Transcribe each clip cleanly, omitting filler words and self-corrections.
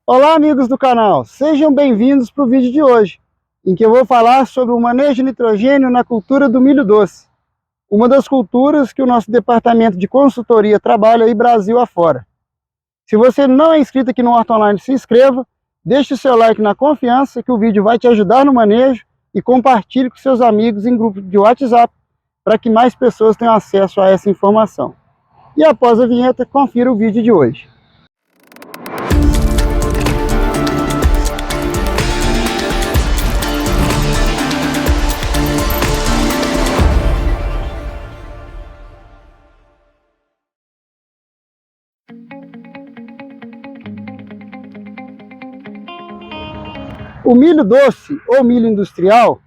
Olá, amigos do canal, sejam bem-vindos para o vídeo de hoje, em que eu vou falar sobre o manejo de nitrogênio na cultura do milho doce, uma das culturas que o nosso departamento de consultoria trabalha aí Brasil afora. Se você não é inscrito aqui no Horta Online, se inscreva, deixe o seu like na confiança que o vídeo vai te ajudar no manejo e compartilhe com seus amigos em grupo de WhatsApp para que mais pessoas tenham acesso a essa informação. E após a vinheta, confira o vídeo de hoje. O milho doce ou milho industrial,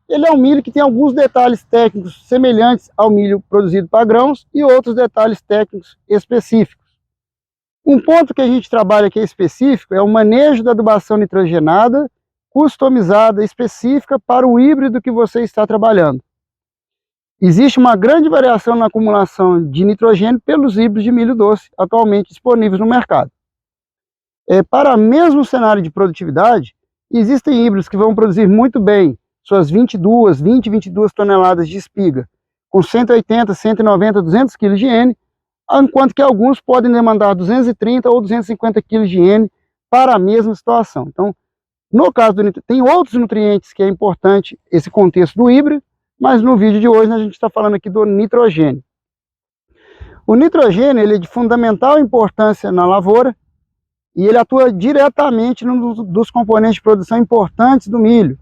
ele é um milho que tem alguns detalhes técnicos semelhantes ao milho produzido para grãos e outros detalhes técnicos específicos. Um ponto que a gente trabalha que é específico é o manejo da adubação nitrogenada, customizada, específica para o híbrido que você está trabalhando. Existe uma grande variação na acumulação de nitrogênio pelos híbridos de milho doce atualmente disponíveis no mercado. Para o mesmo cenário de produtividade, existem híbridos que vão produzir muito bem suas 22 toneladas de espiga, com 180, 190, 200 kg de N, enquanto que alguns podem demandar 230 ou 250 kg de N para a mesma situação. Então, no caso do nitrogênio, tem outros nutrientes que é importante esse contexto do híbrido, mas no vídeo de hoje a gente está falando aqui do nitrogênio. O nitrogênio ele é de fundamental importância na lavoura, e ele atua diretamente num dos componentes de produção importantes do milho.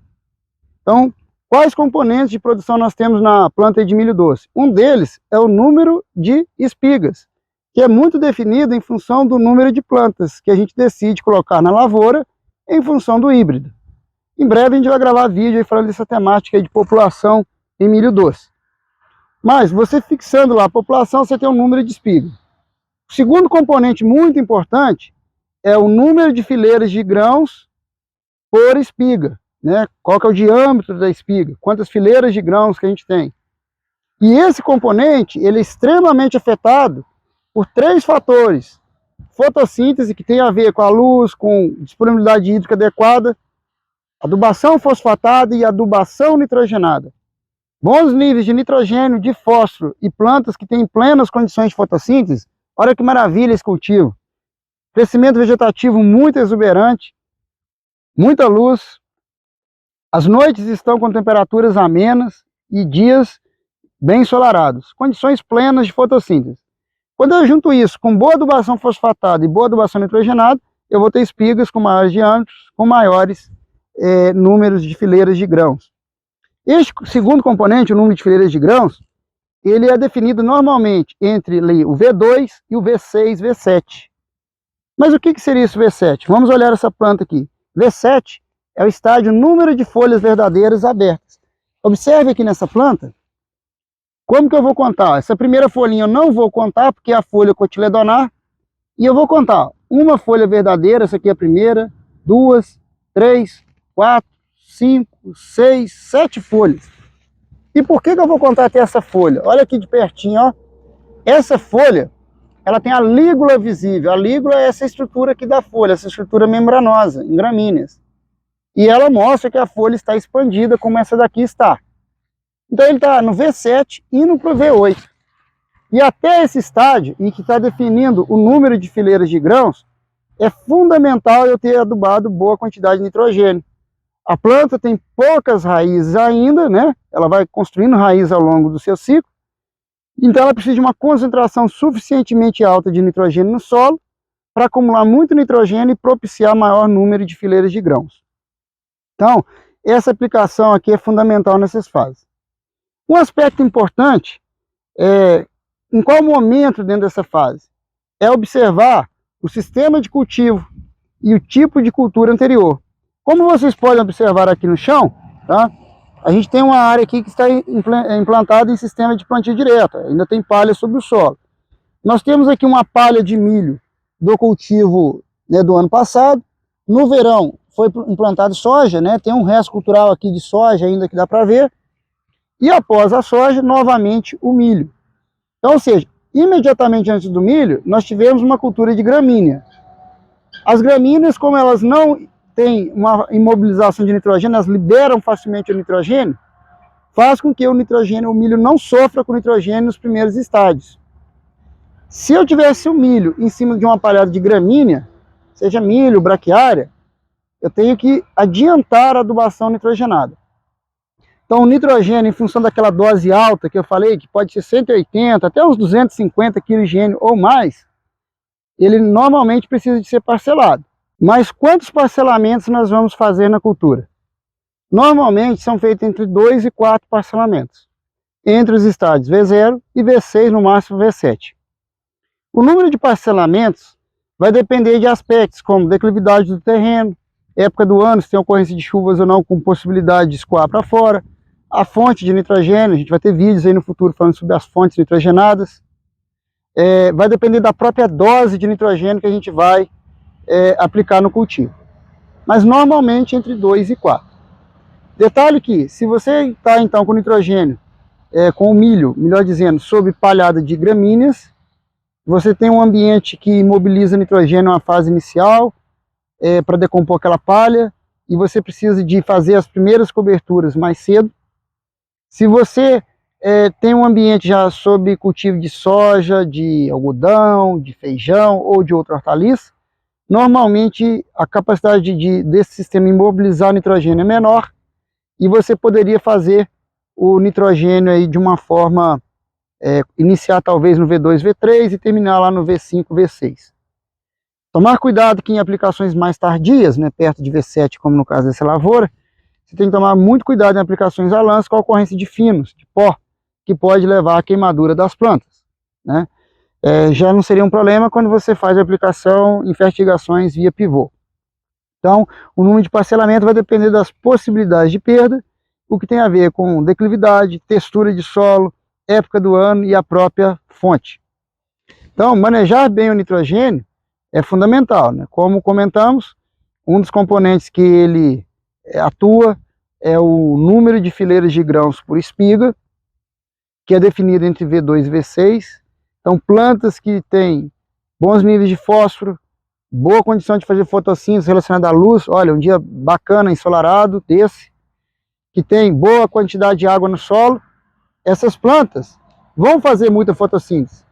Então, quais componentes de produção nós temos na planta de milho doce? Um deles é o número de espigas, que é muito definido em função do número de plantas que a gente decide colocar na lavoura em função do híbrido. Em breve a gente vai gravar vídeo aí falando dessa temática aí de população em milho doce. Mas você fixando lá a população, você tem um número de espigas. O segundo componente muito importante é o número de fileiras de grãos por espiga, né? Qual que é o diâmetro da espiga, quantas fileiras de grãos que a gente tem. E esse componente, ele é extremamente afetado por três fatores. Fotossíntese, que tem a ver com a luz, com disponibilidade hídrica adequada, adubação fosfatada e adubação nitrogenada. Bons níveis de nitrogênio, de fósforo e plantas que têm plenas condições de fotossíntese, olha que maravilha esse cultivo. Crescimento vegetativo muito exuberante, muita luz, as noites estão com temperaturas amenas e dias bem ensolarados, condições plenas de fotossíntese. Quando eu junto isso com boa adubação fosfatada e boa adubação nitrogenada, eu vou ter espigas com maiores diâmetros, com maiores números de fileiras de grãos. Este segundo componente, o número de fileiras de grãos, ele é definido normalmente entre o V2 e o V6, V7. Mas o que seria esse V7? Vamos olhar essa planta aqui. V7 é o estágio número de folhas verdadeiras abertas. Observe aqui nessa planta, como que eu vou contar? Essa primeira folhinha eu não vou contar, porque é a folha cotiledonar, e eu vou contar uma folha verdadeira, essa aqui é a primeira, 2, 3, 4, 5, 6, 7 folhas. E por que eu vou contar até essa folha? Olha aqui de pertinho, ó. Essa folha, ela tem a lígula visível. A lígula é essa estrutura aqui da folha, essa estrutura membranosa, em gramíneas. E ela mostra que a folha está expandida, como essa daqui está. Então ele está no V7 indo para o V8. E até esse estágio, em que está definindo o número de fileiras de grãos, é fundamental eu ter adubado boa quantidade de nitrogênio. A planta tem poucas raízes ainda, né? Ela vai construindo raiz ao longo do seu ciclo. Então ela precisa de uma concentração suficientemente alta de nitrogênio no solo para acumular muito nitrogênio e propiciar maior número de fileiras de grãos. Então, essa aplicação aqui é fundamental nessas fases. Um aspecto importante é em qual momento dentro dessa fase é observar o sistema de cultivo e o tipo de cultura anterior. Como vocês podem observar aqui no chão, tá? A gente tem uma área aqui que está implantada em sistema de plantio direto, ainda tem palha sobre o solo. Nós temos aqui uma palha de milho do cultivo, né, do ano passado. No verão foi implantado soja, né, tem um resto cultural aqui de soja ainda que dá para ver. E após a soja, novamente o milho. Então, ou seja, imediatamente antes do milho, nós tivemos uma cultura de gramínea. As gramíneas, como elas não têm uma imobilização de nitrogênio, elas liberam facilmente o nitrogênio, faz com que o milho não sofra com nitrogênio nos primeiros estádios. Se eu tivesse o milho em cima de uma palhada de gramínea, seja milho, braquiária, eu tenho que adiantar a adubação nitrogenada. Então o nitrogênio, em função daquela dose alta que eu falei, que pode ser 180 até uns 250 kg de N ou mais, ele normalmente precisa de ser parcelado. Mas quantos parcelamentos nós vamos fazer na cultura? Normalmente são feitos entre 2 e 4 parcelamentos, entre os estádios V0 e V6, no máximo V7. O número de parcelamentos vai depender de aspectos como declividade do terreno, época do ano, se tem ocorrência de chuvas ou não, com possibilidade de escoar para fora, a fonte de nitrogênio, a gente vai ter vídeos aí no futuro falando sobre as fontes nitrogenadas, vai depender da própria dose de nitrogênio que a gente vai aplicar no cultivo. Mas normalmente entre 2 e 4. Detalhe que, se você está então com nitrogênio, com o milho, melhor dizendo, sob palhada de gramíneas, você tem um ambiente que imobiliza nitrogênio na fase inicial, para decompor aquela palha, e você precisa de fazer as primeiras coberturas mais cedo. Se você tem um ambiente já sob cultivo de soja, de algodão, de feijão ou de outra hortaliça, normalmente a capacidade desse sistema imobilizar o nitrogênio é menor, e você poderia fazer o nitrogênio aí de uma forma, iniciar talvez no V2, V3 e terminar lá no V5, V6. Tomar cuidado que em aplicações mais tardias, né, perto de V7, como no caso dessa lavoura, você tem que tomar muito cuidado em aplicações a lance com a ocorrência de finos, de pó, que pode levar à queimadura das plantas, né? Já não seria um problema quando você faz a aplicação em fertigações via pivô. Então, o número de parcelamento vai depender das possibilidades de perda, o que tem a ver com declividade, textura de solo, época do ano e a própria fonte. Então, manejar bem o nitrogênio é fundamental, né? Como comentamos, um dos componentes que ele atua é o número de fileiras de grãos por espiga, que é definido entre V2 e V6. Então, plantas que têm bons níveis de fósforo, boa condição de fazer fotossíntese relacionada à luz, olha, um dia bacana, ensolarado, desse, que tem boa quantidade de água no solo, essas plantas vão fazer muita fotossíntese.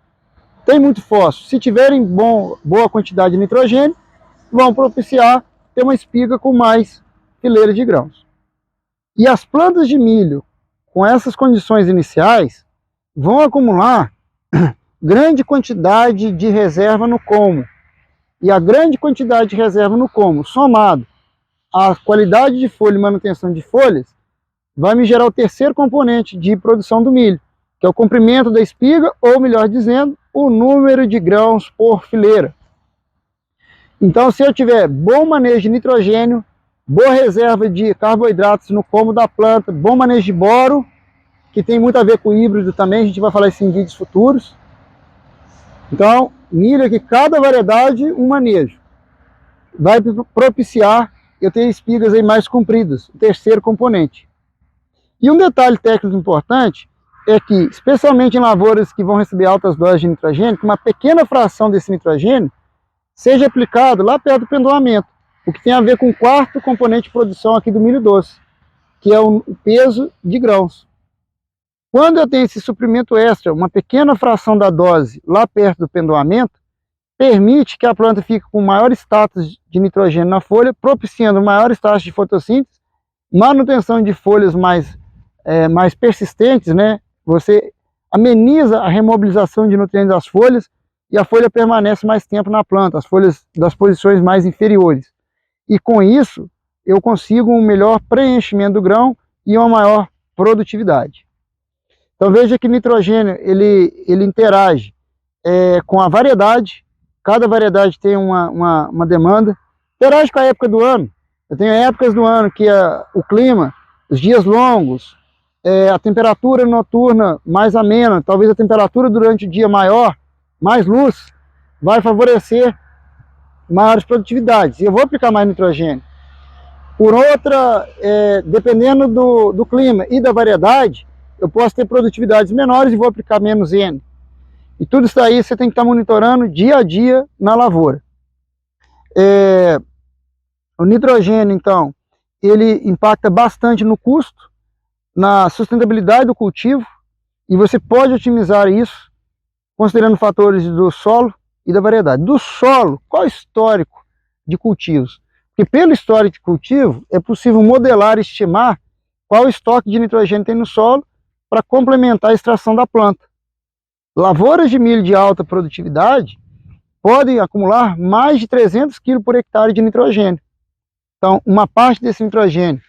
Tem muito fósforo. Se tiverem boa quantidade de nitrogênio, vão propiciar ter uma espiga com mais fileira de grãos. E as plantas de milho, com essas condições iniciais, vão acumular grande quantidade de reserva no colmo. E a grande quantidade de reserva no colmo, somado à qualidade de folha e manutenção de folhas, vai me gerar o terceiro componente de produção do milho, que é o comprimento da espiga, ou melhor dizendo, o número de grãos por fileira. Então, se eu tiver bom manejo de nitrogênio, boa reserva de carboidratos no colmo da planta, bom manejo de boro, que tem muito a ver com o híbrido também, a gente vai falar isso em vídeos futuros. Então, milho aqui, cada variedade, um manejo. Vai propiciar eu ter espigas aí mais compridas, o terceiro componente. E um detalhe técnico importante é que, especialmente em lavouras que vão receber altas doses de nitrogênio, que uma pequena fração desse nitrogênio seja aplicado lá perto do pendoamento, o que tem a ver com o quarto componente de produção aqui do milho doce, que é o peso de grãos. Quando eu tenho esse suprimento extra, uma pequena fração da dose lá perto do pendoamento, permite que a planta fique com maior status de nitrogênio na folha, propiciando maior status de fotossíntese, manutenção de folhas mais persistentes, né? Você ameniza a remobilização de nutrientes das folhas e a folha permanece mais tempo na planta, as folhas das posições mais inferiores. E com isso, eu consigo um melhor preenchimento do grão e uma maior produtividade. Então veja que nitrogênio ele interage com a variedade, cada variedade tem uma demanda, interage com a época do ano. Eu tenho épocas do ano que o clima, os dias longos, a temperatura noturna mais amena, talvez a temperatura durante o dia maior, mais luz, vai favorecer maiores produtividades. E eu vou aplicar mais nitrogênio. Por outra, dependendo do clima e da variedade, eu posso ter produtividades menores e vou aplicar menos N. E tudo isso aí você tem que estar monitorando dia a dia na lavoura. O nitrogênio, então, ele impacta bastante no custo, na sustentabilidade do cultivo, e você pode otimizar isso considerando fatores do solo e da variedade. Do solo, qual é o histórico de cultivos? Porque pelo histórico de cultivo é possível modelar e estimar qual estoque de nitrogênio tem no solo para complementar a extração da planta. Lavouras de milho de alta produtividade podem acumular mais de 300 kg por hectare de nitrogênio. Então, uma parte desse nitrogênio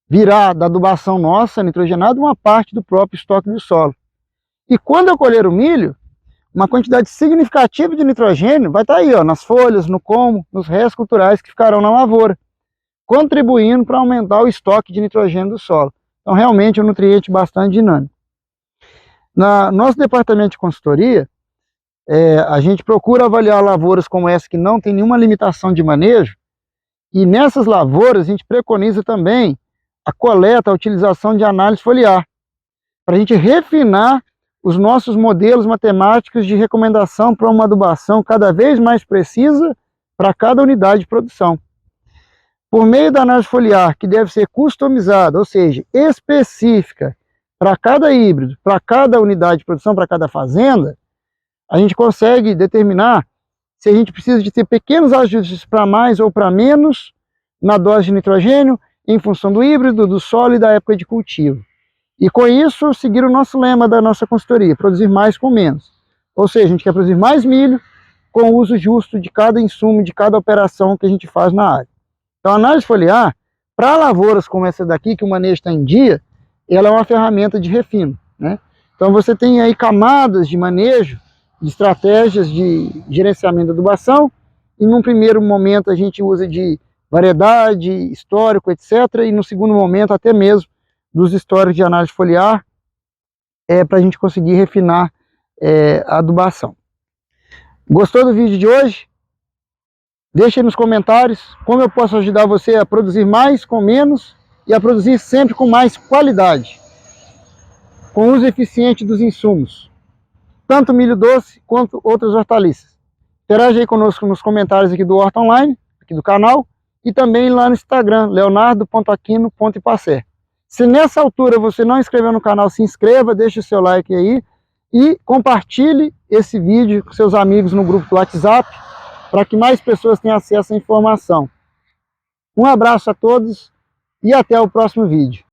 virá da adubação nossa, nitrogenada, uma parte do próprio estoque do solo. E quando eu colher o milho, uma quantidade significativa de nitrogênio vai estar aí, ó, nas folhas, no como, nos restos culturais que ficarão na lavoura, contribuindo para aumentar o estoque de nitrogênio do solo. Então, realmente, é um nutriente bastante dinâmico. No nosso departamento de consultoria, a gente procura avaliar lavouras como essa que não tem nenhuma limitação de manejo, e nessas lavouras a gente preconiza também a coleta, a utilização de análise foliar, para a gente refinar os nossos modelos matemáticos de recomendação para uma adubação cada vez mais precisa para cada unidade de produção. Por meio da análise foliar, que deve ser customizada, ou seja, específica para cada híbrido, para cada unidade de produção, para cada fazenda, a gente consegue determinar se a gente precisa de ter pequenos ajustes para mais ou para menos na dose de nitrogênio, em função do híbrido, do solo e da época de cultivo. E com isso, seguir o nosso lema da nossa consultoria, produzir mais com menos. Ou seja, a gente quer produzir mais milho com o uso justo de cada insumo, de cada operação que a gente faz na área. Então, a análise foliar, para lavouras como essa daqui, que o manejo está em dia, ela é uma ferramenta de refino, né? Então, você tem aí camadas de manejo, de estratégias de gerenciamento da adubação, e num primeiro momento a gente usa de variedade, histórico, etc. E no segundo momento até mesmo dos históricos de análise foliar, para a gente conseguir refinar a adubação. Gostou do vídeo de hoje? Deixe aí nos comentários como eu posso ajudar você a produzir mais com menos e a produzir sempre com mais qualidade, com uso eficiente dos insumos, tanto milho doce quanto outras hortaliças. Interaja aí conosco nos comentários aqui do Horta Online, aqui do canal, e também lá no Instagram, leonardo.aquino.ipacé. Se nessa altura você não inscreveu no canal, se inscreva, deixe o seu like aí e compartilhe esse vídeo com seus amigos no grupo do WhatsApp, para que mais pessoas tenham acesso à informação. Um abraço a todos e até o próximo vídeo.